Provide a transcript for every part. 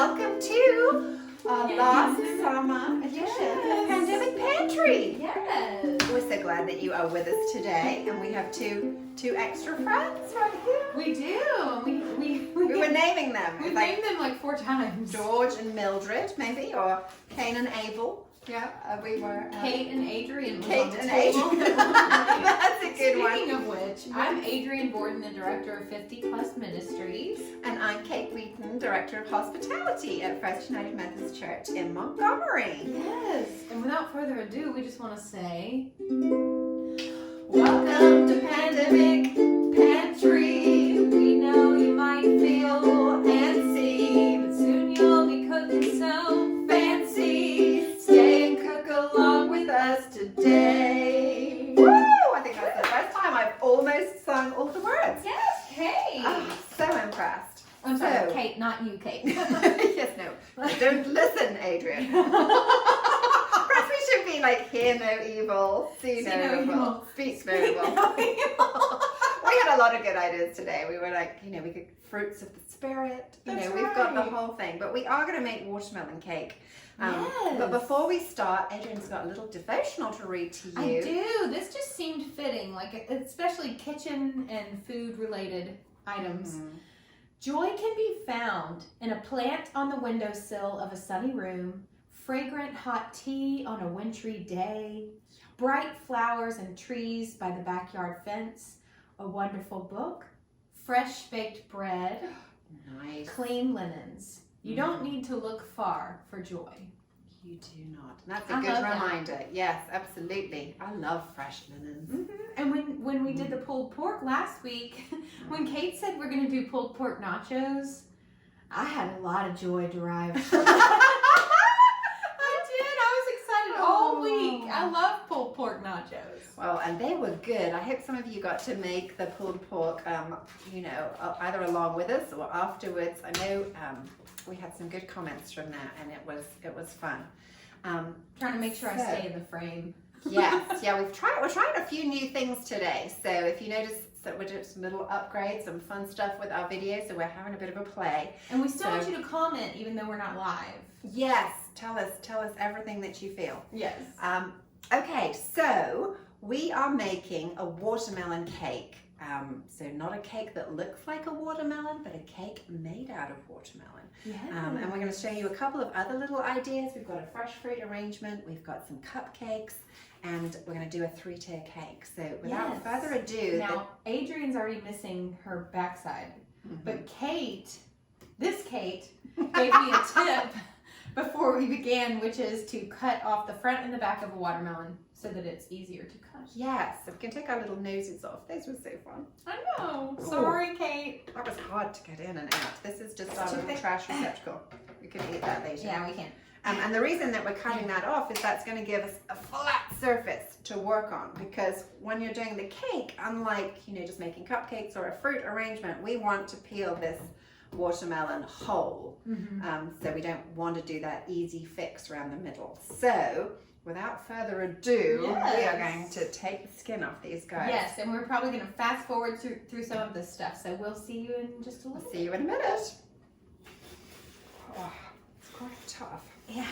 welcome to our last summer edition of the Pandemic Pantry. Yes. We're so glad that you are with us today, and we have two extra friends right here. We do. We were naming them. We've named them like 4 times. George and Mildred, maybe, or Cain and Abel. Yeah, we were. Kate and Adrian. Kate and Adrian. That's a good one. Speaking of which, I'm Adrian Borden, the director of 50 Plus Ministries. And I'm Kate Wheaton, director of hospitality at First United Methodist Church in Montgomery. Yes. And without further ado, we just want to say, welcome to Pandemic Pantry. We know you might feel antsy, but soon you'll be cooking so fancy. Stay and cook along with us today. Woo! I think that's the first time I've almost sung all the words. Yes, Kate. Oh, so impressed. I'm sorry, Kate, not you, Kate. Yes, no. Don't listen, Adrian. Perhaps we should be like, hear no evil, see no evil, speak no evil. We had a lot of good ideas today. We were like, we could fruits of the spirit. We've got the whole thing. But we are going to make watermelon cake. Yes. But before we start, Adrian's got a little devotional to read to you. I do. This just seemed fitting, like especially kitchen and food related items. Mm-hmm. Joy can be found in a plant on the windowsill of a sunny room, fragrant hot tea on a wintry day, bright flowers and trees by the backyard fence, a wonderful book, fresh baked bread, Nice. clean linens. You don't need to look far for joy. You do not. And that's a good reminder. Yes, absolutely. I love fresh linens. Mm-hmm. And when we did the pulled pork last week, when Kate said we're going to do pulled pork nachos, I had a lot of joy derived from that. I did. I was excited all week. I love pulled pork nachos. Well, and they were good. I hope some of you got to make the pulled pork, either along with us or afterwards. I know we had some good comments from that, and it was fun. Trying to make sure I stay in the frame. Yes, yeah, we're trying a few new things today. So if you notice that we're doing some little upgrades, some fun stuff with our videos, so we're having a bit of a play. And we still want you to comment even though we're not live. Yes, tell us everything that you feel. Yes. Okay, so we are making a watermelon cake. So not a cake that looks like a watermelon, but a cake made out of watermelon. Yeah. And we're going to show you a couple of other little ideas. We've got a fresh fruit arrangement, we've got some cupcakes, and we're going to do a 3-tier cake. So without further ado... Now, Adrian's already missing her backside, but this Kate, gave me a tip before we began, which is to cut off the front and the back of a watermelon so that it's easier to cut. Yes, so we can take our little noses off. Those were so fun. I know. Sorry, Kate. That was hard to get in and out. This is just our little trash receptacle. We can eat that later. Yeah, we can. And the reason that we're cutting that off is that's going to give us a flat surface to work on, because when you're doing the cake, unlike just making cupcakes or a fruit arrangement, we want to peel this watermelon whole. So we don't want to do that easy fix around the middle. So without further ado, we are going to take the skin off these guys. Yes, and we're probably going to fast forward through some of this stuff. So we'll see you in just a little bit. See you in a minute. Oh, it's quite tough. Yeah.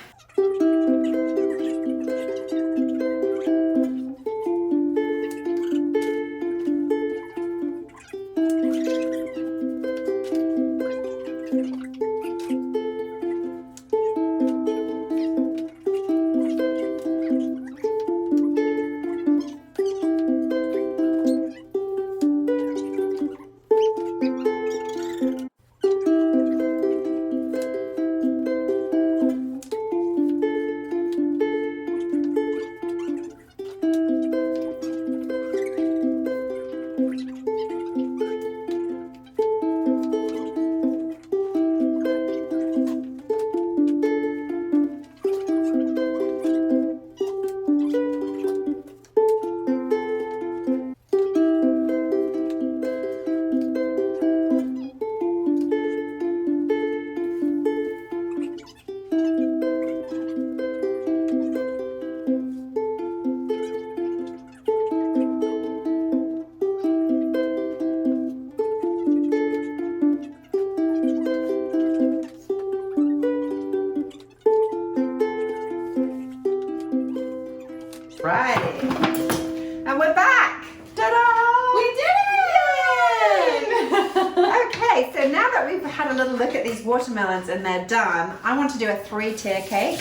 little look at these watermelons and they're done, I want to do a 3-tier cake.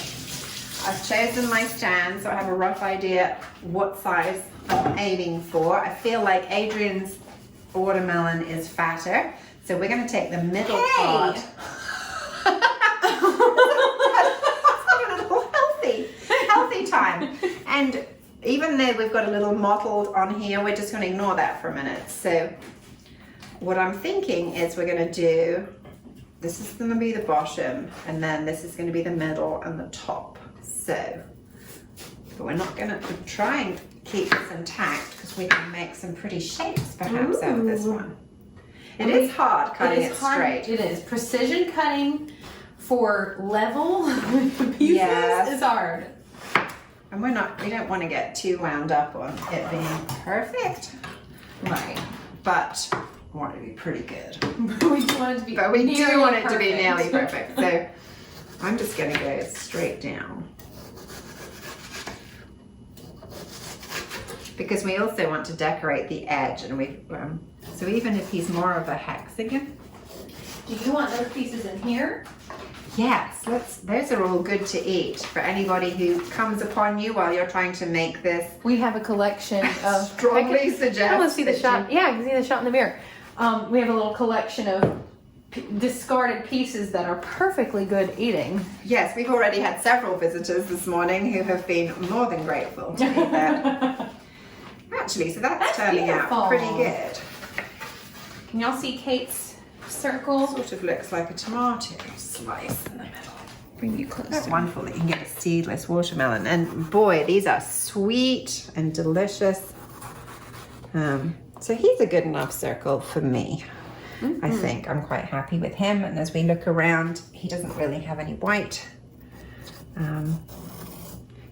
I've chosen my stand so I have a rough idea what size I'm aiming for. I feel like Adrian's watermelon is fatter, so we're going to take the middle part. It's a little healthy time. And even though we've got a little mottled on here, we're just going to ignore that for a minute. So what I'm thinking is we're going to do, this is going to be the bottom, and then this is going to be the middle and the top. So, but we're not going to try and keep this intact because we can make some pretty shapes perhaps out of this one. It is hard cutting it straight. It is. Precision cutting for level pieces is hard. And we don't want to get too wound up on it being perfect. Right. But we want it to be pretty good. We do want it to be But we do want it to be perfect. nearly perfect. So I'm just going to go straight down. Because we also want to decorate the edge, and so even if he's more of a hexagon. Do you want those pieces in here? Yes, those are all good to eat for anybody who comes upon you while you're trying to make this. We have a collection of Strongly suggest. I want to see the that shot. Yeah, I can see the shot in the mirror. We have a little collection of discarded pieces that are perfectly good eating. Yes, we've already had several visitors this morning who have been more than grateful to eat that. Actually, so that's turning beautiful. out pretty good. Can y'all see Kate's circle? Sort of looks like a tomato slice in the middle. Bring you closer. That's wonderful that you can get a seedless watermelon. And boy, these are sweet and delicious. So he's a good enough circle for me. I think I'm quite happy with him. And as we look around, he doesn't really have any white.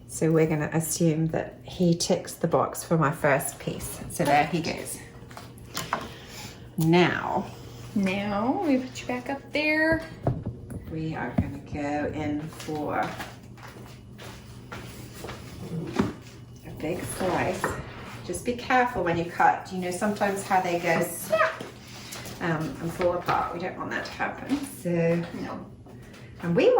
So we're going to assume that he ticks the box for my first piece. So there he goes. Now we put you back up there. we are going to go in for a big slice. Just be careful when you cut. You know sometimes how they go snap and fall apart. We don't want that to happen. So No. and we're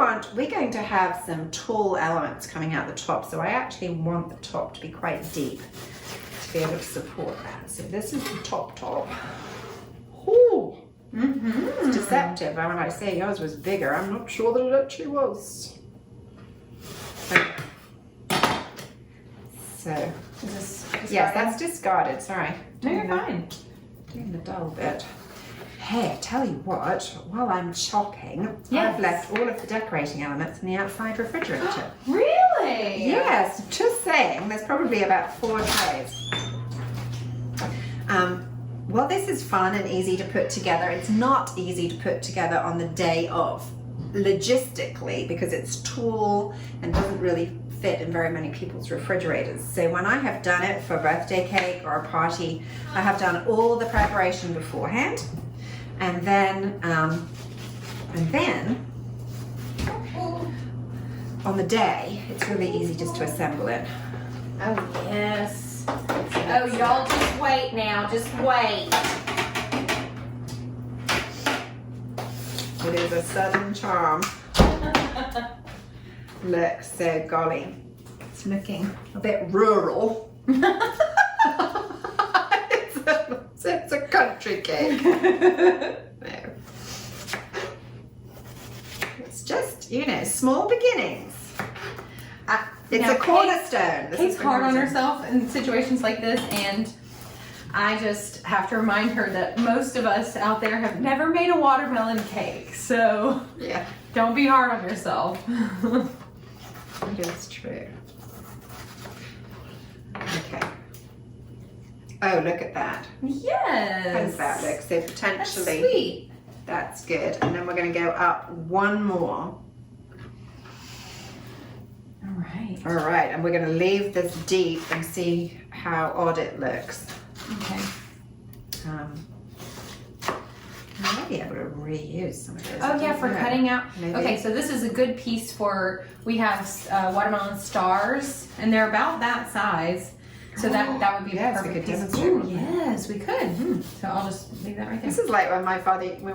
going to have some tall elements coming out the top. So I actually want the top to be quite deep to be able to support that. So this is the top. Ooh. It's deceptive. When I say yours was bigger, I'm not sure that it actually was. So, Is this yes, that's discarded. Sorry. No, you're fine. Doing the dull bit. Hey, I tell you what, while I'm chopping, Yes. I've left all of the decorating elements in the outside refrigerator. Really? Yes, just saying, there's probably about 4 trays. Well, this is fun and easy to put together. It's not easy to put together on the day of, logistically, because it's tall and doesn't really fit in very many people's refrigerators. So when I have done it for a birthday cake or a party, I have done all the preparation beforehand, and then on the day, it's really easy just to assemble it. Oh, yes. Oh, y'all just wait now. Just wait. It is a sudden charm. Look, so golly, it's looking a bit rural. It's a country cake. No. It's just, small beginnings. It's Now, a cornerstone. Kate's hard on herself in situations like this, and I just have to remind her that most of us out there have never made a watermelon cake, so Yeah, don't be hard on yourself. it is true. Okay. Oh, look at that. Yes. How does that look? So That's potentially sweet. that's good. And then we're going to go up one more. All All right, and we're going to leave this deep and see how odd it looks. Okay. I might be able to reuse some of those. Oh yeah, for cutting out. Maybe. Okay, so this is a good piece for, we have watermelon stars, and they're about that size. So that would be Yes, we perfect. could demonstrate. Ooh, yes, we could. So I'll just leave that right there. This is like when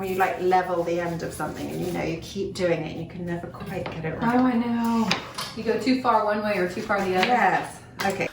you like level the end of something and you know you keep doing it and you can never quite get it right. Oh, I know. You go too far one way or too far the other. Yes. Okay.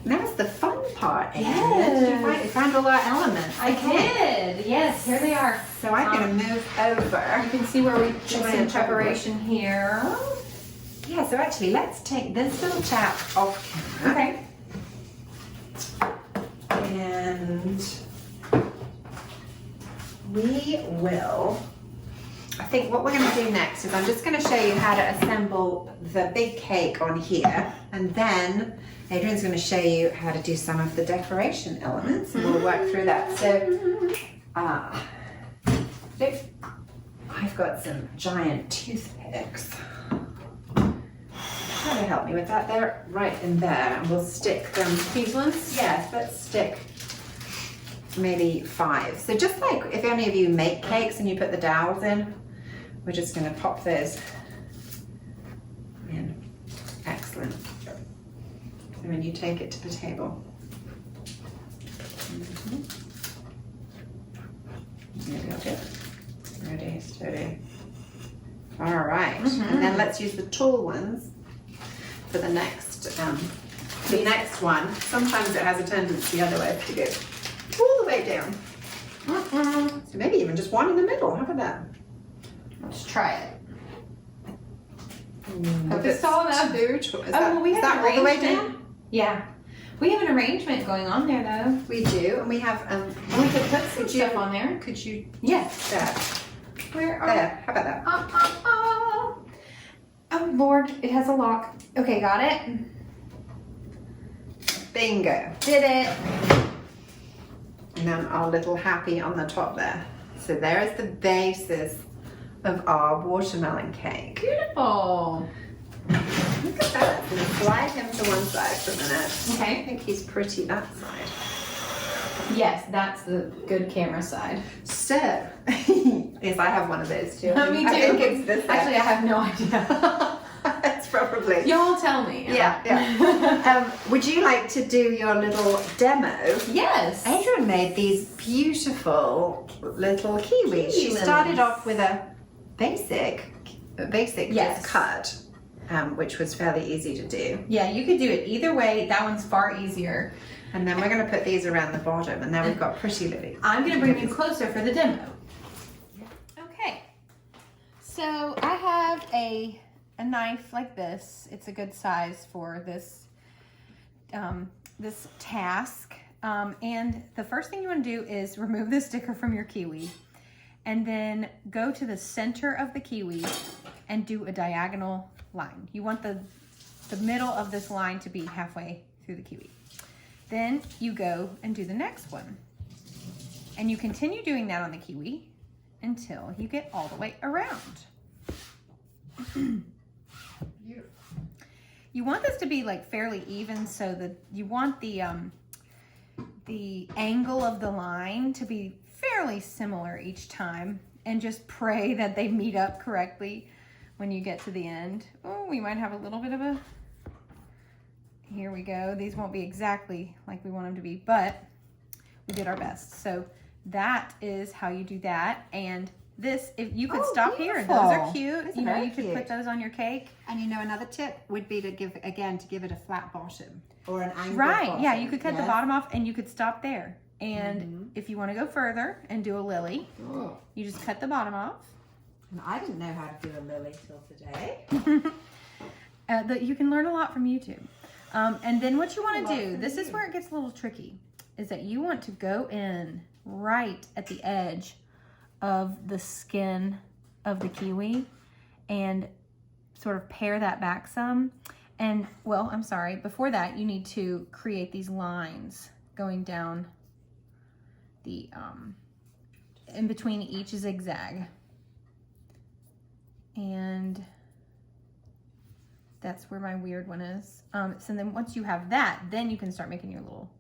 Now's the fun part. Yes. You found all our elements. I did. Yes, here they are. So I'm going to move over. You can see where we did Try some and preparation here. Yeah, so actually let's take this little chap off camera. Okay. And we will, I think what we're going to do next is I'm just going to show you how to assemble the big cake on here, and then Adrian's going to show you how to do some of the decoration elements, and we'll work through that. So I've got some giant toothpicks. Try to help me with that. They're right in there, and we'll stick them. These ones? Yes, let's stick maybe 5. So just like if any of you make cakes and you put the dowels in, we're just going to pop those in. Excellent. And then you take it to the table. Maybe I'll do it. Ready, steady. All right. And then let's use the tall ones for the next one. Sometimes it has a tendency the other way to go all the way down. So maybe even just one in the middle. How about that? Let's try it. Hope it's tall enough. Is that all the way down? Yeah. We have an arrangement going on there though. We do, and we have We could put some stuff on there. Could you? Yes. There. Where are There. How about that? Oh Lord, it has a lock. Okay, got it. Bingo. Did it. And then our little happy on the top there. So there is the basis of our watermelon cake. Beautiful. Look at that. I'm going to slide him to one side for a minute. Okay. I think he's pretty that side. Yes, that's the good camera side. So, yes, I have one of those too. Me too. I think it's this side. Actually, I have no idea. It's probably. Y'all tell me. Yeah. Would you like to do your little demo? Yes. Adrian made these beautiful little kiwis. She started off with a basic Yes. just cut, which was fairly easy to do. Yeah, you could do it either way. That one's far easier. And then we're going to put these around the bottom, and now we've got pretty lilies. I'm going to bring you closer for the demo. Okay. So I have a knife like this. It's a good size for this this task. And the first thing you want to do is remove the sticker from your kiwi, and then go to the center of the kiwi and do a diagonal line. You want the middle of this line to be halfway through the kiwi. Then you go and do the next one. And you continue doing that on the kiwi until you get all the way around. You want this to be like fairly even, so that you want the angle of the line to be fairly similar each time, and just pray that they meet up correctly when you get to the end. Oh, we might have a little bit of a, here we go. These won't be exactly like we want them to be, but we did our best. So that is how you do that. And this, if you could stop here, those are cute. Those you are know, very you could cute. put those on your cake. And you know, another tip would be to give it a flat bottom or an angled Right, bottom. yeah, you could cut the Yes. bottom off and you could stop there. And if you want to go further and do a lily, Oh. you just cut the bottom off. And I didn't know how to do a lily till today. You can learn a lot from YouTube. And then what you want to do, this is where it gets a little tricky, is that you want to go in right at the edge of the skin of the kiwi and sort of pare that back some. And, well, I'm sorry, before that, you need to create these lines going down the, in between each zigzag. And that's where my weird one is. So then once you have that, then you can start making your little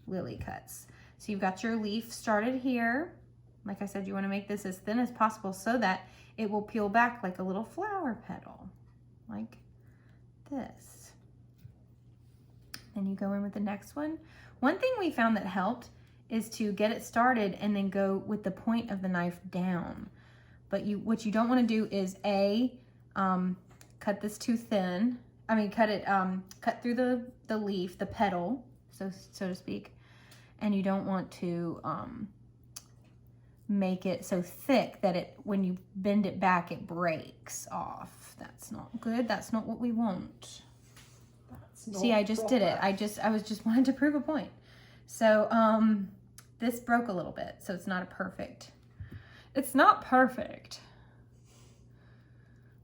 lily cuts. So you've got your leaf started here. Like I said, you want to make this as thin as possible so that it will peel back like a little flower petal, like this. Then you go in with the next one. One thing we found that helped is to get it started and then go with the point of the knife down. But what you don't want to do is cut this too thin. I mean, cut through the leaf, the petal, so to speak. And you don't want to make it so thick that when you bend it back, it breaks off. That's not good. That's not what we want. See, I just did it. I was just wanting to prove a point. So this broke a little bit, so it's not perfect. It's not perfect.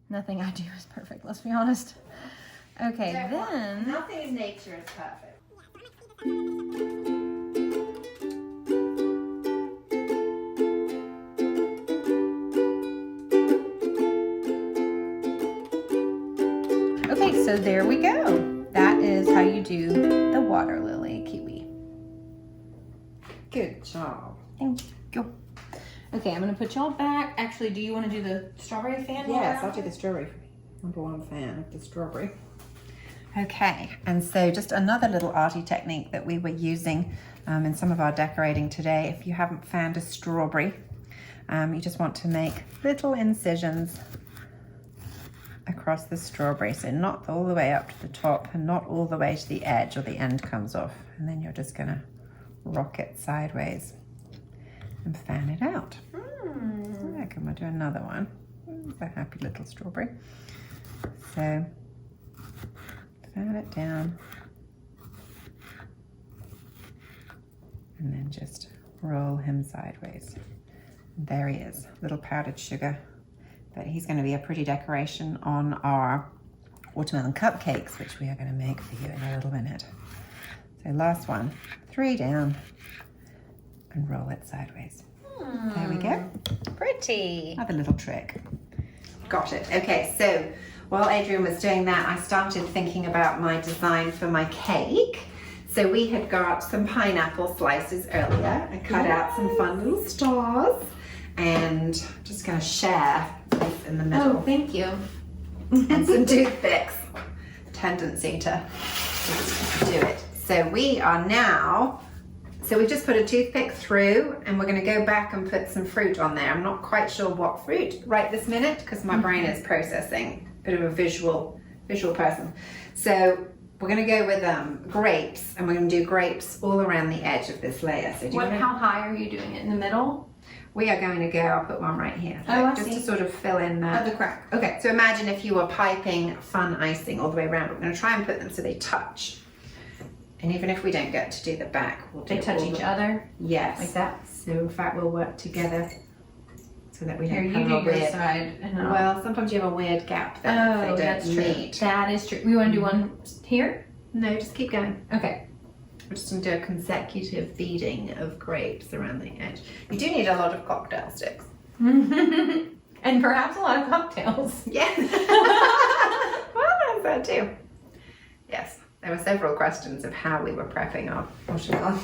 Nothing I do is perfect, let's be honest. Okay, then... Nothing in nature is perfect. Okay, so there we go. That is how you do the water lily kiwi. Good job. Thank you. Okay, I'm gonna put y'all back. Actually, do you want to do the strawberry fan? Yes, I'll do the strawberry. Number one fan of the strawberry. Okay, and so just another little arty technique that we were using in some of our decorating today. If you haven't found a strawberry, you just want to make little incisions across the strawberry. So not all the way up to the top and not all the way to the edge or the end comes off. And then you're just gonna rock it sideways and fan it out. Okay, we'll do another one. It's a happy little strawberry. So fan it down and then just roll him sideways. And there he is, little powdered sugar. But he's going to be a pretty decoration on our watermelon cupcakes, which we are going to make for you in a little minute. So last one, 3 down and roll it sideways. There we go. Pretty. Another little trick. Got it. Okay, so while Adrian was doing that, I started thinking about my design for my cake. So we had got some pineapple slices earlier and cut out some fun little stars. And I'm just going to share this in the middle. Oh, thank you. And some toothpicks. Tendency to do it. So we are now... So we've just put a toothpick through and we're going to go back and put some fruit on there. I'm not quite sure what fruit right this minute because my brain is processing. A bit of a visual person. So we're going to go with grapes, and we're going to do grapes all around the edge of this layer. So How high are you doing it? In the middle? We are going to go, I'll put one right here. Oh, I just see. to sort of fill in that. The crack. Okay, so imagine if you were piping fun icing all the way around. We're going to try and put them so they touch. And even if we don't get to do the back, we'll do They touch each other? Yes. Like that? So in fact, we'll work together so that we Here, don't you have do a your weird... side. And Well, sometimes you have a weird gap there. oh, They don't that's meet. true. That is true. We want to do one here? No, just keep going. Okay. We're just going to do a consecutive beading of grapes around the edge. You do need a lot of cocktail sticks. And perhaps a lot of cocktails. Yeah. Well, that's that too. Yes. There were several questions of how we were prepping our watermelon.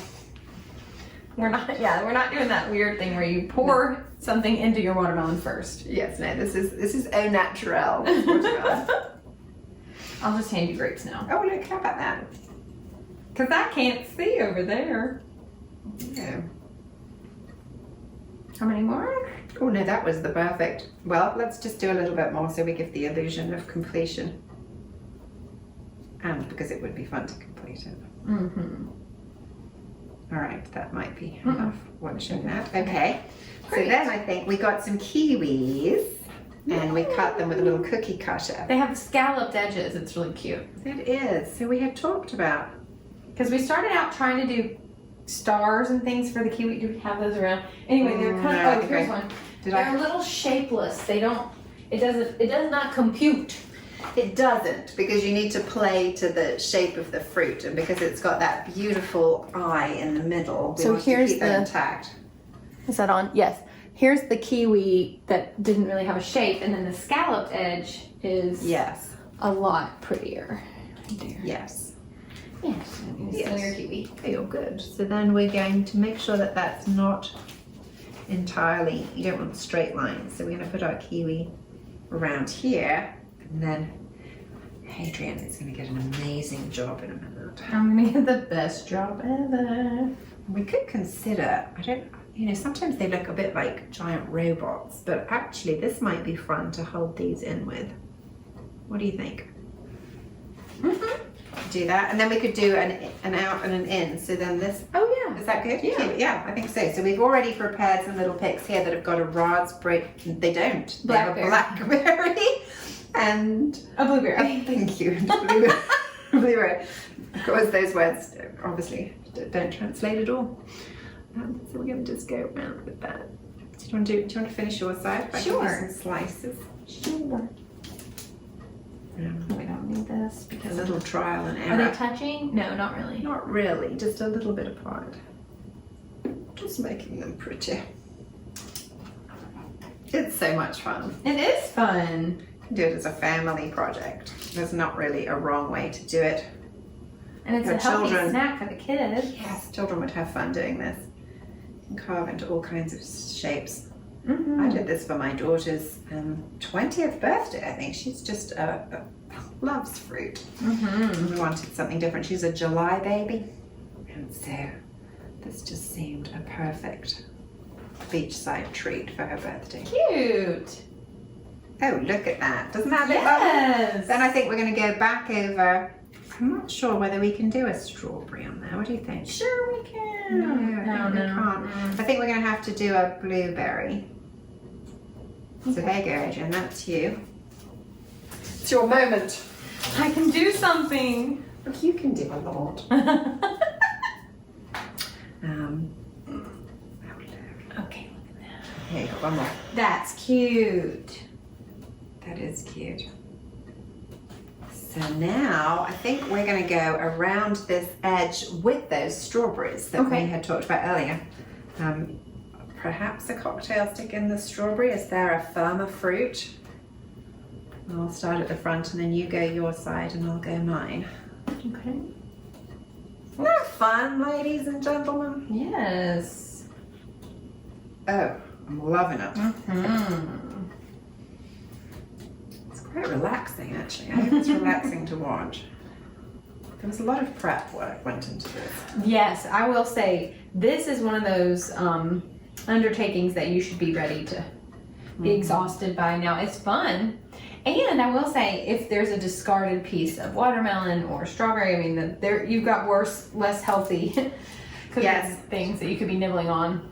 We're not doing that weird thing where you pour something into your watermelon first. Yes, no, this is au naturel watermelon. I'll just hand you grapes now. Oh, look, how about that? Because I can't see over there. Yeah. How many more? Oh no, that was the perfect. Well, let's just do a little bit more so we give the illusion of completion. And because it would be fun to complete it. Mm-hmm. All right, that might be enough watching that. Okay, Great. so then I think we got some kiwis and we cut them with a little cookie cutter. They have scalloped edges. It's really cute. It is. So we had talked about. Because we started out trying to do stars and things for the kiwi. Do we have those around? Anyway, they're kind of. Oh, here's one. They're a little shapeless. They don't. It does not compute. It doesn't, because you need to play to the shape of the fruit, and because it's got that beautiful eye in the middle, we want to keep that intact. Is that on? Yes. Here's the kiwi that didn't really have a shape, and then the scalloped edge is a lot prettier. Right there. Yes. Yes. Yes. Your kiwi. Feel good. So then we're going to make sure that that's not entirely, you don't want straight lines. So we're going to put our kiwi around here, and then Adrian is going to get an amazing job in a minute. I'm going to get the best job ever. We could consider, sometimes they look a bit like giant robots, but actually this might be fun to hold these in with. What do you think? Do that, and then we could do an out and an in. So then this. Oh yeah, is that good? Yeah, cute. Yeah, I think so. So we've already prepared some little picks here that have got a raspberry. They don't. They have a blackberry and a blueberry. Thank you. Blueberry. Of course, those words obviously don't translate at all. So we're going to just go around with that. Do you want to finish your side? Sure. Some slices. Sure. We don't need this because a little trial and error. Are they touching? No, not really. Not really, just a little bit apart. Just making them pretty. It's so much fun. It is fun. Do it as a family project. There's not really a wrong way to do it. And it's a healthy snack for the kids. Yes, children would have fun doing this. And carve into all kinds of shapes. Mm-hmm. I did this for my daughter's 20th birthday, I think. She's just loves fruit. Mm-hmm. We wanted something different. She's a July baby. And so this just seemed a perfect beachside treat for her birthday. Cute. Oh, look at that. Doesn't that look lovely? Then I think we're going to go back over. I'm not sure whether we can do a strawberry on there. What do you think? Sure we can. No, we can't. I think we're going to have to do a blueberry. So there you go, Adrian. That's you. It's your moment. I can do something. Look, you can do a lot. Okay. Here you go, one more. That's cute. That is cute. So now I think we're going to go around this edge with those strawberries that we had talked about earlier. Perhaps a cocktail stick in the strawberry. Is there a firmer fruit? I'll start at the front and then you go your side and I'll go mine. Okay. Isn't that fun, ladies and gentlemen? Yes. Oh, I'm loving it. Mm-hmm. It's quite relaxing, actually. I think it's relaxing to watch. There was a lot of prep work went into this. Yes, I will say this is one of those undertakings that you should be ready to be exhausted by. Now it's fun, and I will say if there's a discarded piece of watermelon or strawberry, I mean there you've got worse, less healthy things that you could be nibbling on.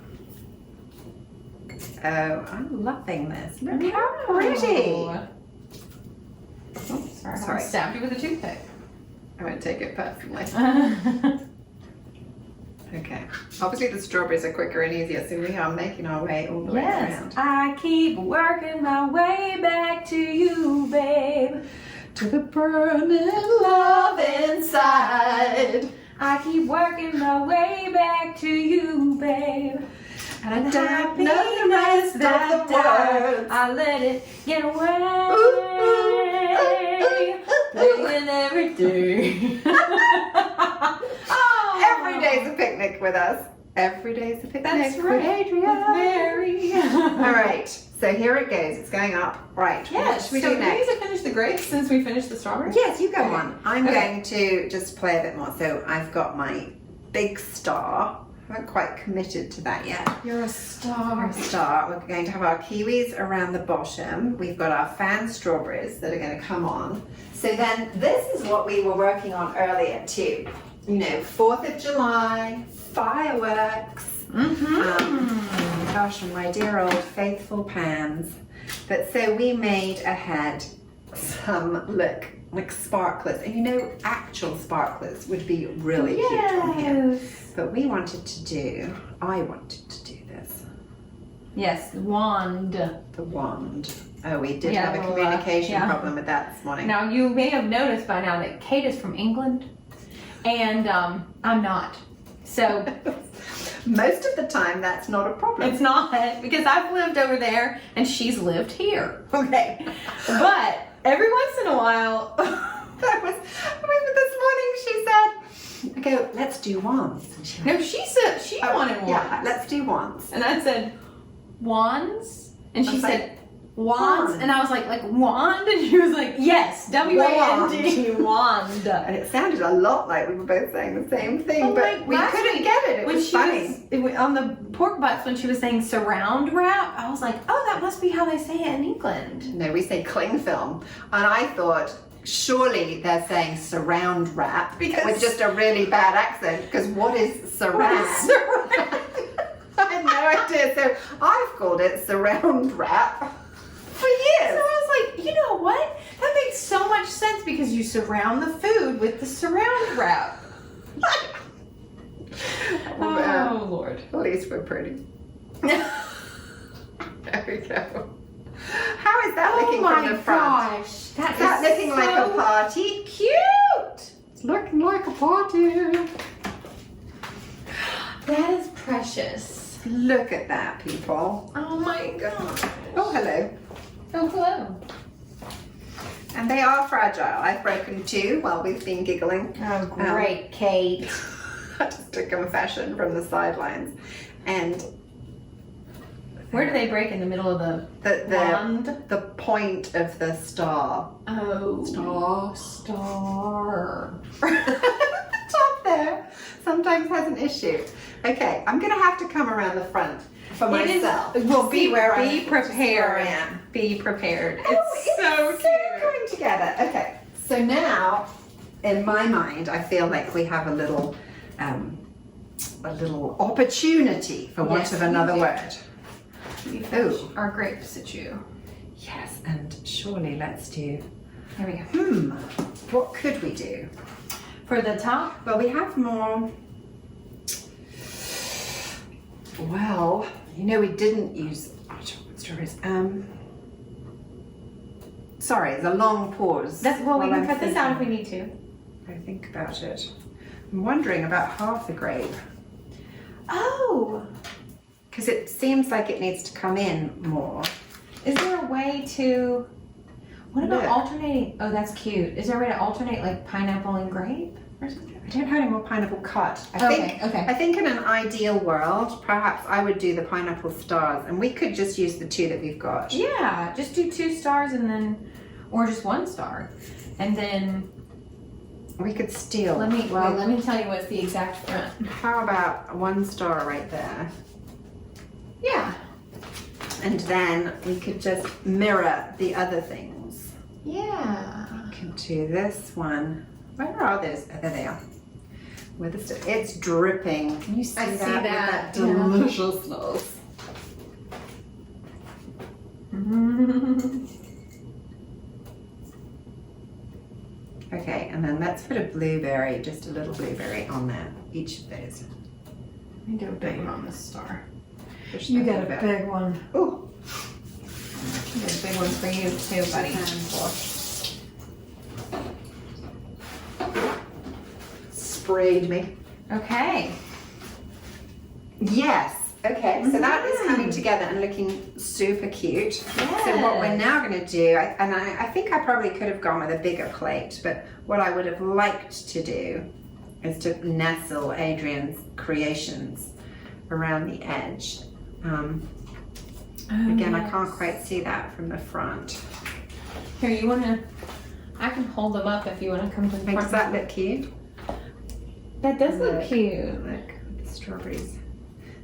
Oh, I'm loving this. Look how pretty. Oh, sorry. I stabbed you with a toothpick. I won't take it personally. Okay. Obviously the strawberries are quicker and easier, so we are making our way all the way around. I keep working my way back to you, babe. To the burning love inside. I keep working my way back to you, babe. And I don't know the rest of the words. I let it get away. Playing every day. Every day's a picnic with us. Every day's a picnic. That's right, Mary. All right, so here it goes. It's going up. Right. Yes. What should we do next? Do we need to finish the grapes since we finished the strawberries? Yes, you go on. I'm going to just play a bit more. So I've got my big star. I haven't quite committed to that yet. You're a star. We're going to have our kiwis around the bottom. We've got our fan strawberries that are going to come on. So then this is what we were working on earlier too. You know, 4th of July, fireworks. Gosh, and my dear old faithful pans. But so we made ahead some, look, like sparklers. And you know, actual sparklers would be really cute on here. Yes. But I wanted to do this. Yes, wand. The wand. Oh, we did Yeah, have a well, communication yeah. problem with that this morning. Now, you may have noticed by now that Kate is from England, and I'm not. So Most of the time, that's not a problem. it's not, because I've lived over there and she's lived here. Okay. But every once in a while, That was this morning. She said, "Okay, let's do wands." And she went, no, she said she wanted wands. Yeah, let's do wands. And I said, wands? And I she was said, like, wands? wand. And I was like wand? And she was like, yes, W-A-N-D, wand. And it sounded a lot like we were both saying the same thing, Oh, but like we last couldn't week get it. It When was she funny. on the pork butts, when she was saying surround wrap, I was like, oh, that must be how they say it in England. No, we say cling film. And I thought, surely they're saying surround wrap Because- with just a really bad accent, because what is surround? Surround. I had no idea. So I've called it surround wrap for So I years. was like, you know what? That makes so much sense because you surround the food with the surround wrap. Oh, Lord. At least we're pretty. There we go. How is that looking from the front? gosh. Is that looking like a party? cute. It's looking like a party. That is precious. Look at that, people. Oh my god. Oh, hello. Oh, hello. And they are fragile. I've broken two while we've been giggling. Oh, great, Kate. Just a confession from the sidelines. And Where do they break in the middle of the the wand? the point of the star. Oh, star. Top there sometimes has an issue. Okay, I'm gonna have to come around the front for myself. Well, See where be I prepared. am. Be prepared. Oh, It's so cute. coming together. Okay, so now in my mind, I feel like we have a little opportunity, for want Yes, of we another do. word. We Ooh. finish our grape situ. Yes, and surely let's do. There we go. What could we do? For the top, Well, we have more. Well, you know, we didn't use chocolate strawberries. Sorry, the long pause. we while can I'm cut this out if we thinking. need to. I think about it. I'm wondering about half the grape, Oh, because it seems like it needs to come in more. is there a way to? What about Look. alternating? Oh, that's cute. Is there a way to alternate like pineapple and grape or something? I don't have any more pineapple cut. Okay. I think in an ideal world, perhaps I would do the pineapple stars, and we could just use the two that we've got. Yeah, just do 2 stars and then, or just 1 star, and then We could steal. let me Well, tell you what's the exact front. how about 1 star right there? Yeah. And then we could just mirror the other things. Yeah. We can do this one. Where are those? Oh, there they are. Where the it's dripping. Can you see I that? see with that, that yeah. deliciousness. Okay, and then let's put a blueberry, just a little blueberry on there. Each of those. Let me do a big one on this star. Push You that got a bit. big one. Ooh. I got a big one for you too, buddy. Sprayed me. Okay. Yes. Okay, so that is coming together and looking super cute. So what we're now going to do, I think I probably could have gone with a bigger plate, but what I would have liked to do is to nestle Adrian's creations around the edge. Again, I can't quite see that from the front. Here, you wanna? I can hold them up if you wanna come to the Does front. that look cute? That does look Look. cute. Look, the strawberries.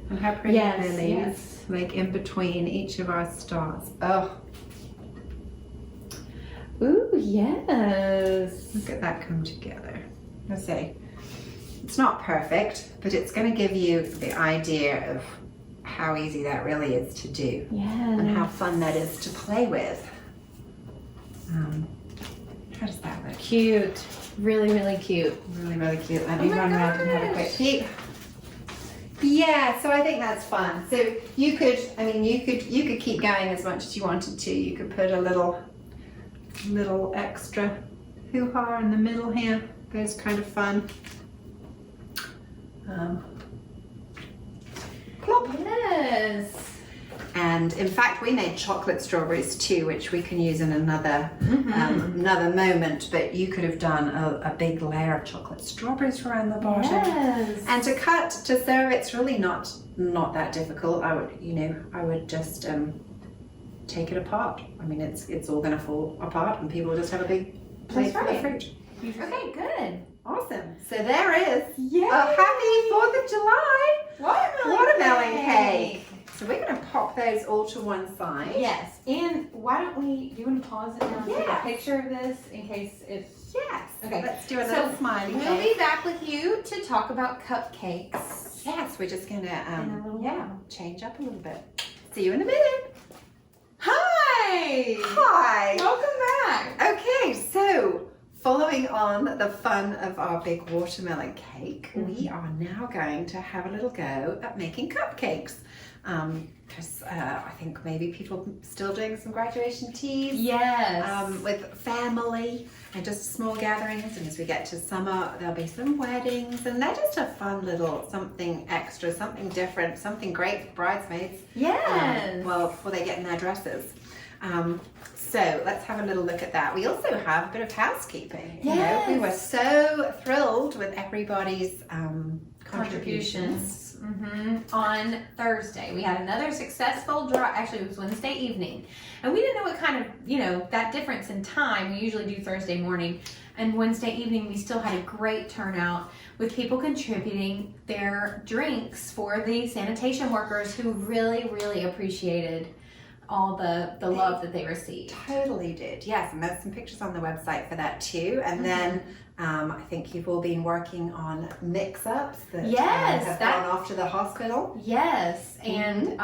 And how pretty Yes, lilies, yes. like in between each of our stars. Oh, Ooh, yes. look at that come together. I say, it's not perfect, but it's going to give you the idea of how easy that really is to do and how Yes. fun that is to play with. How does that look? Cute. Really, really cute. Really, really cute. Let Oh me my run around and have a gosh. quick peek. Yeah, so I think that's fun. So you could keep going as much as you wanted to. You could put a little extra hoo-ha in the middle here. Those kind of fun. Plop. Yes. And in fact, we made chocolate strawberries too, which we can use in another another moment. But you could have done a big layer of chocolate strawberries around the bottom. Yes. And to serve, it's really not that difficult. I would just take it apart. I mean, it's all going to fall apart, and people will just have a big plate full of fruit. Okay, good. Awesome. So there is Yay. a happy 4th of July watermelon cake. So we're going to pop those all to one side. Yes, and why don't do you want to pause it now and take a picture of this in case it's... Yes. Okay. Let's do a little smiley We'll face. be back with you to talk about cupcakes. Yes, we're just going to In a little while. change up a little bit. See you in a minute. Hi! Hi. Welcome back! Okay, so following on the fun of our big watermelon cake, we are now going to have a little go at making cupcakes. Because I think maybe people are still doing some graduation teas. Yes. With family and just small gatherings, and as we get to summer there'll be some weddings, and they're just a fun little something extra, something different, something great for bridesmaids. Yes. Well, before they get in their dresses. So let's have a little look at that. We also have a bit of housekeeping. You know, we were so thrilled with everybody's contributions. On Thursday, we had another successful draw. Actually, it was Wednesday evening, and we didn't know what kind of, that difference in time. We usually do Thursday morning, and Wednesday evening we still had a great turnout with people contributing their drinks for the sanitation workers who really, really appreciated all the love that they received. Totally did, yes, and there's some pictures on the website for that too. And then I think you've all been working on mix-ups that have gone off to the hospital. Yes, and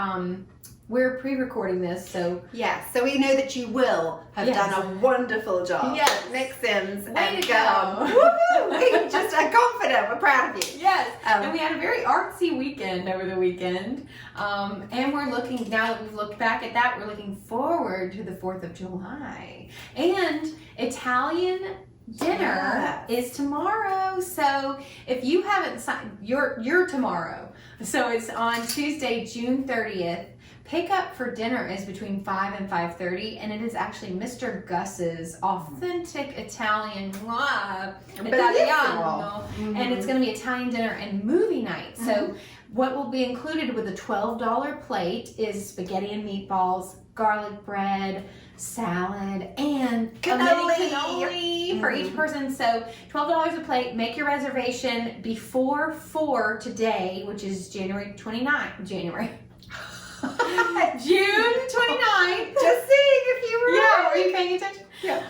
we're pre-recording this, so yeah, so we know that you will have done a wonderful job. Yes, mix-ins way and to go. Woo-hoo! We just are confident. We're proud of you. Yes, and we had a very artsy weekend over the weekend, and we're looking, now that we've looked back at that, we're looking forward to the 4th of July, and Italian dinner is tomorrow. So if you haven't signed, you're tomorrow. So it's on Tuesday, June 30th. Pickup for dinner is between 5 and 5:30, and it is actually Mr. Gus's authentic Italian Italiano, and it's going to be Italian dinner and movie night. So what will be included with a $12 plate is spaghetti and meatballs, garlic bread, salad, and a mini cannoli for each person. So $12 a plate. Make your reservation before 4 today, which is January 29th. June 29th. Just seeing if you were Yeah, were you paying attention? Yeah.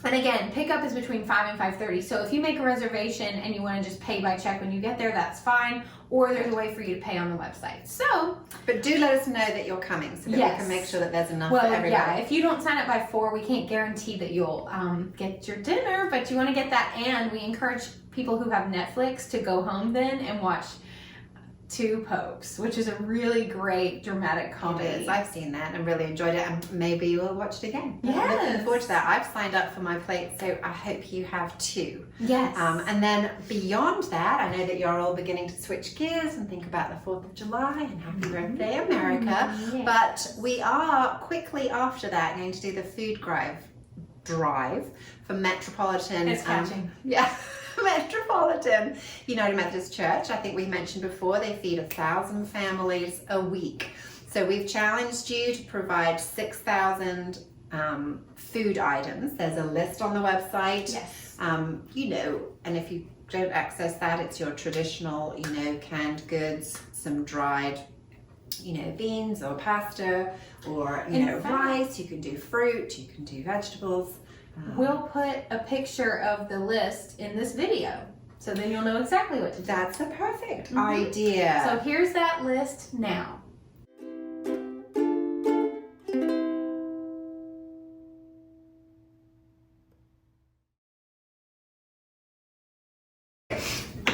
And again, pickup is between 5 and 5:30. So if you make a reservation and you want to just pay by check when you get there, that's fine. Or there's a way for you to pay on the website. So, but do let us know that you're coming so that we can make sure that there's enough for everybody. Yeah, if you don't sign up by 4, we can't guarantee that you'll get your dinner, but you want to get that. And we encourage people who have Netflix to go home then and watch Two Popes, which is a really great dramatic comedy. It is. I've seen that and really enjoyed it, and maybe we'll watch it again. Yes. I'm looking forward to that. I've signed up for my plate, so I hope you have too. Yes. And then beyond that, I know that you're all beginning to switch gears and think about the 4th of July and Happy Birthday America. Yes. But we are quickly after that going to do the food drive for Metropolitan. It's catching. Yeah. Metropolitan United Methodist Church. I think we mentioned before they feed 1,000 families a week. So we've challenged you to provide 6,000 food items. There's a list on the website. Yes. And if you don't access that, it's your traditional, canned goods, some dried, beans or pasta, or rice. You can do fruit. You can do vegetables. We'll put a picture of the list in this video, so then you'll know exactly what to do. That's a perfect idea. So here's that list now.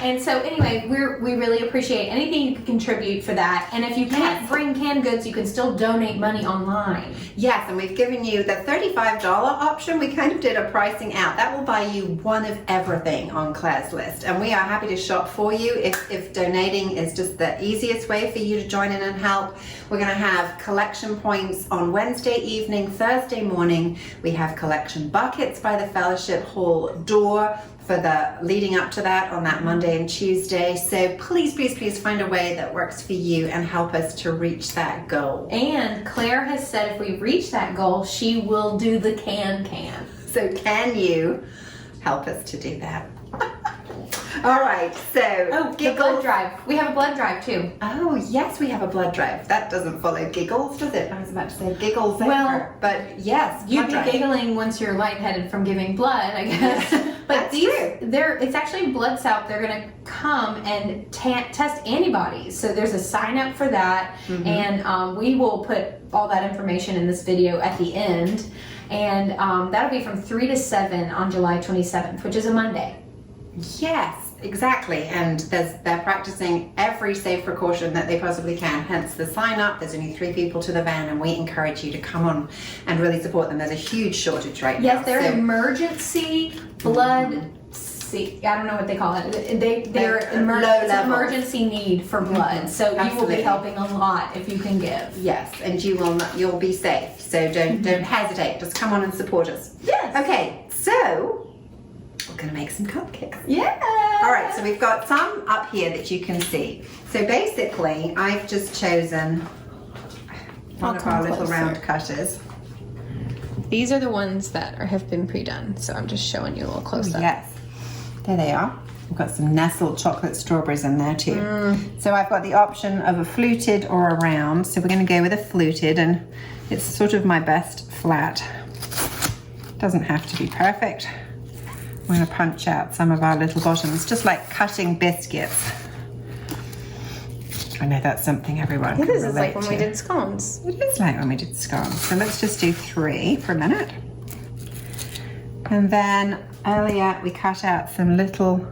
And so anyway, we really appreciate anything you can contribute for that. And if you can't bring canned goods, you can still donate money online. Yes, and we've given you the $35 option. We kind of did a pricing out. That will buy you one of everything on Claire's list. And we are happy to shop for you if donating is just the easiest way for you to join in and help. We're going to have collection points on Wednesday evening, Thursday morning. We have collection buckets by the fellowship hall door for the leading up to that on that Monday and Tuesday. So please, please, please find a way that works for you and help us to reach that goal. And Claire has said if we reach that goal, she will do the can. So can you help us to do that? All right, so the blood drive. We have a blood drive too. Oh, yes, we have a blood drive. That doesn't follow giggles, does it? I was about to say giggles over, but yes, you'd be giggling once you're lightheaded from giving blood, I guess. But it's actually blood cells. They're going to come and test antibodies. So there's a sign up for that, and we will put all that information in this video at the end. And that'll be from 3 to 7 on July 27th, which is a Monday. Yes, exactly. And they're practicing every safe precaution that they possibly can. Hence the sign up. There's only 3 people to the van, and we encourage you to come on and really support them. There's a huge shortage right now. Yes, they're emergency blood. I don't know what they call it. They're emergency need for blood. So you will be helping a lot if you can give. Yes, and you'll be safe. So don't hesitate. Just come on and support us. Yes. Okay, so we're going to make some cupcakes. Yeah. All right, so we've got some up here that you can see. So basically, I've just chosen one of our little round cutters. These are the ones that have been pre-done, so I'm just showing you a little close up. Yes, there they are. We've got some nestled chocolate strawberries in there too. So I've got the option of a fluted or a round. So we're going to go with a fluted, and it's sort of my best flat. Doesn't have to be perfect. We're going to punch out some of our little bottoms, just like cutting biscuits. I know that's something everyone can relate to. This is like when we did scones. It is like when we did scones. So let's just do 3 for a minute. And then earlier we cut out some little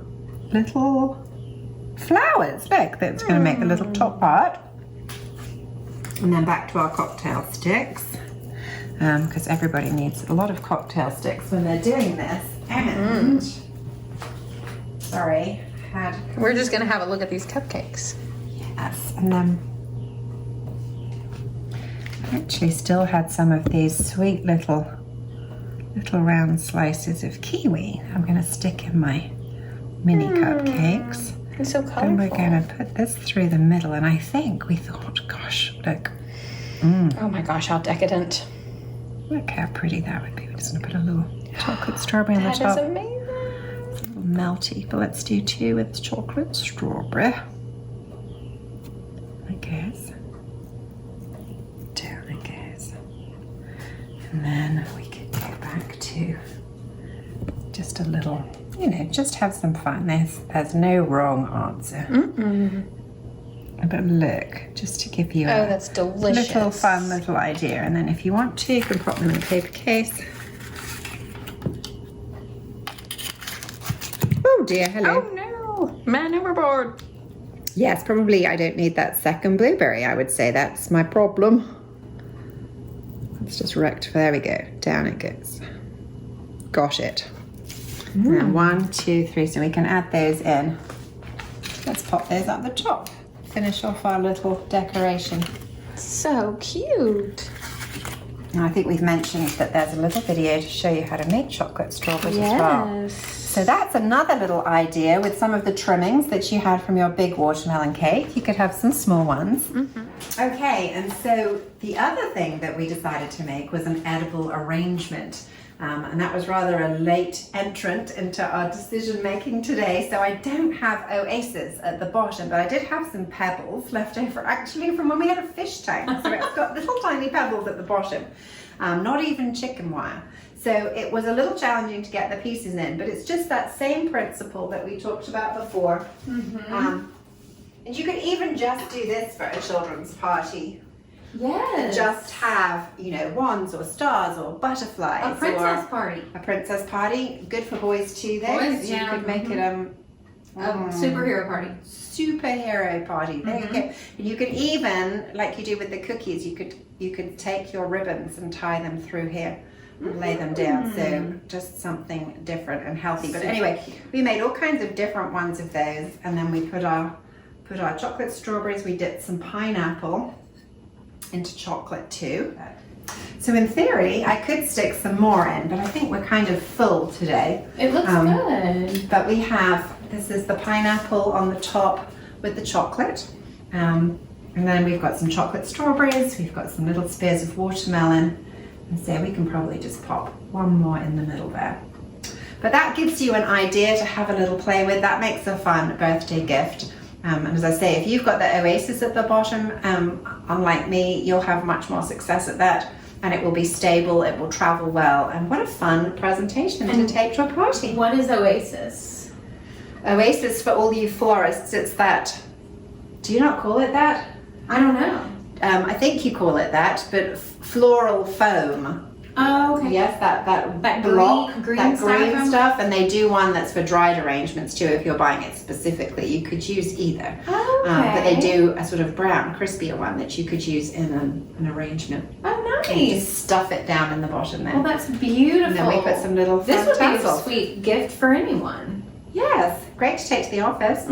flowers. Look, that's going to make the little top part. And then back to our cocktail sticks. Because everybody needs a lot of cocktail sticks when they're doing this. And sorry, we're just gonna have a look at these cupcakes. Yes, and then I actually still had some of these sweet little round slices of kiwi. I'm gonna stick in my mini cupcakes. It's so colorful. And we're gonna put this through the middle. And I think we thought, gosh, look. Oh my gosh, how decadent! Look how pretty that would be. We're just gonna put a little chocolate strawberry on the top. That is amazing. It's a little melty, but let's do 2 with chocolate strawberry. I guess. Down it goes. And then we could go back to just a little, just have some fun. There's no wrong answer. But look, just to give you that's delicious. Little fun little idea. And then if you want to, you can pop them in a paper case. Oh dear, hello. Oh no, man overboard. Yes, probably I don't need that second blueberry, I would say. That's my problem. Let's just rectify. There we go. Down it goes. Got it. Now 1, 2, 3. So we can add those in. Let's pop those up the top. Finish off our little decoration. So cute. Now I think we've mentioned that there's a little video to show you how to make chocolate strawberries as well. So that's another little idea with some of the trimmings that you had from your big watermelon cake. You could have some small ones. Okay, and so the other thing that we decided to make was an edible arrangement. And that was rather a late entrant into our decision making today. So I don't have oases at the bottom, but I did have some pebbles left over actually from when we had a fish tank. So it's got little tiny pebbles at the bottom, not even chicken wire. So it was a little challenging to get the pieces in, but it's just that same principle that we talked about before. And you could even just do this for a children's party. Yes. Just have, wands or stars or butterflies. A princess party. A princess party. Good for boys too, though. Boys, You could make it Superhero party. Superhero party. There you go. And you could even, like you do with the cookies, you could take your ribbons and tie them through here and lay them down. So just something different and healthy. But anyway, we made all kinds of different ones of those, and then we put our chocolate strawberries. We dipped some pineapple into chocolate too. So in theory, I could stick some more in, but I think we're kind of full today. It looks good. But we have, this is the pineapple on the top with the chocolate. And then we've got some chocolate strawberries. We've got some little spears of watermelon. And so we can probably just pop one more in the middle there. But that gives you an idea to have a little play with. That makes a fun birthday gift. And as I say, if you've got the oasis at the bottom, unlike me, you'll have much more success at that. And it will be stable, it will travel well. And what a fun presentation to take to a party. What is Oasis? Oasis, for all you florists, it's that, do you not call it that? I don't know. I think you call it that, but floral foam. Oh, okay. Yes, that block, green stuff. And they do one that's for dried arrangements too. If you're buying it specifically, you could use either. Oh, okay. But they do a sort of brown, crispier one that you could use in an arrangement. Oh, nice. And you just stuff it down in the bottom there. Well, that's beautiful. And then we put some little This would be tassels. a sweet gift for anyone. Yes, great to take to the office.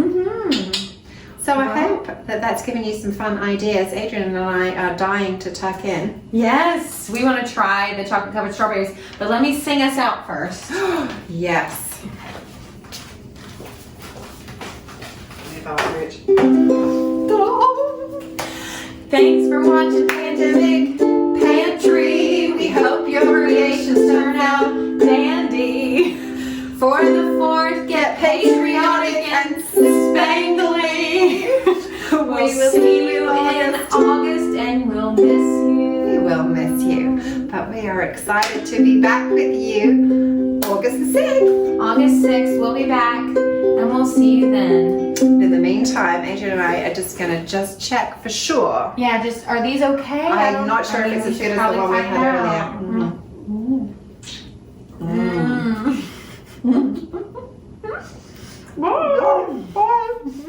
So I hope that that's given you some fun ideas. Adrian and I are dying to tuck in. Yes, we want to try the chocolate covered strawberries, but let me sing us out first. Yes. Thanks for watching Pandemic Pantry. We hope your creations turn out dandy. For the 4th, get patriotic and spangly. We will see you in August and we'll miss you. We will miss you, but we are excited to be back with you August the 6th. August 6th, we'll be back and we'll see you then. In the meantime, Adrian and I are just going to check for sure. Yeah, are these okay? I'm not sure if it's as good as the one we had earlier. Mm. Bye.